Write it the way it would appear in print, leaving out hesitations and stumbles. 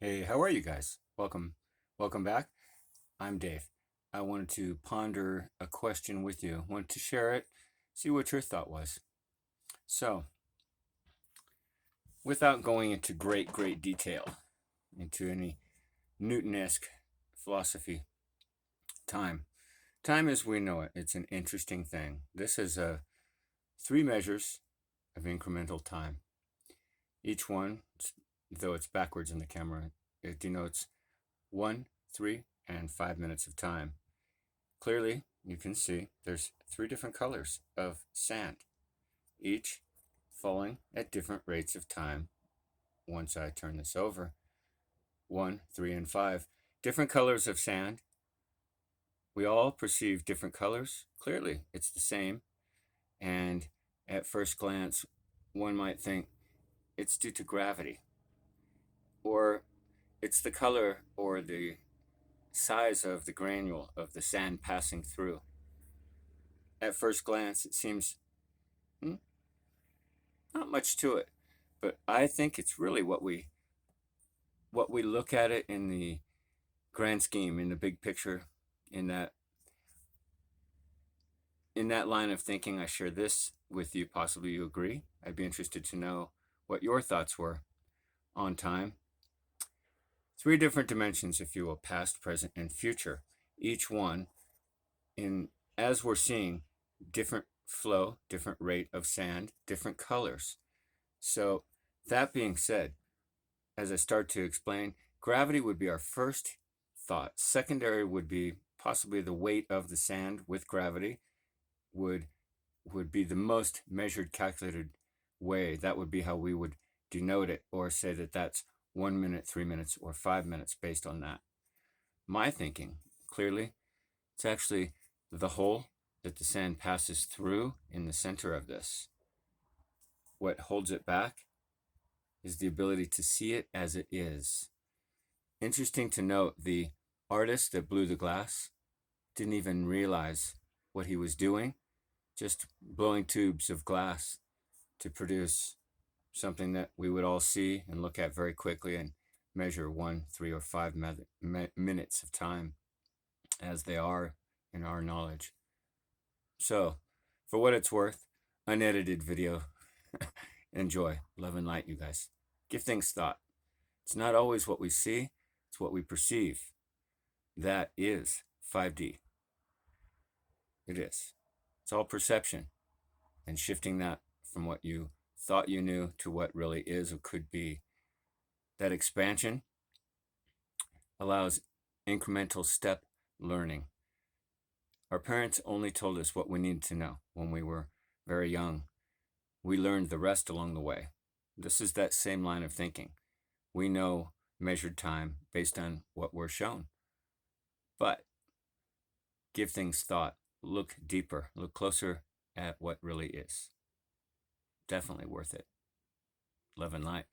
Hey, how are you guys? Welcome back. I'm Dave. I wanted to ponder a question with you. Wanted to share it, see what your thought was. So, without going into great detail, into any Newton-esque philosophy, time. Time as we know it, it's an interesting thing. This is three measures of incremental time. Each one, though it's backwards in the camera, it denotes 1, 3, and 5 minutes of time. Clearly, you can see there's three different colors of sand, each falling at different rates of time. Once I turn this over, 1, 3, and 5. Different colors of sand. We all perceive different colors. Clearly, it's the same. And at first glance, one might think it's due to gravity, or it's the color or the size of the granule of the sand passing through. At first glance, it seems not much to it, but I think it's really what we look at it in the grand scheme, in the big picture, in that line of thinking. I share this with you. Possibly you agree. I'd be interested to know what your thoughts were on time. Three different dimensions, if you will: past, present, and future. Each one, in as we're seeing, different flow, different rate of sand, different colors. So that being said, as I start to explain, gravity would be our first thought. Secondary would be possibly the weight of the sand with gravity would be the most measured, calculated way. That would be how we would denote it, or say that that's 1 minute, 3 minutes, or 5 minutes based on that. My thinking, clearly, it's actually the hole that the sand passes through in the center of this. What holds it back is the ability to see it as it is. Interesting to note, the artist that blew the glass didn't even realize what he was doing, just blowing tubes of glass to produce something that we would all see and look at very quickly and measure 1, 3, or 5 minutes of time as they are in our knowledge. So, for what it's worth, unedited video. Enjoy. Love and light, you guys. Give things thought. It's not always what we see, it's what we perceive. That is 5D. It is. It's all perception, and shifting that from what you thought you knew to what really is or could be. That expansion allows incremental step learning. Our parents only told us what we needed to know when we were very young. We learned the rest along the way. This is that same line of thinking. We know measured time based on what we're shown. But give things thought. Look deeper. Look closer at what really is. Definitely worth it. Love and light.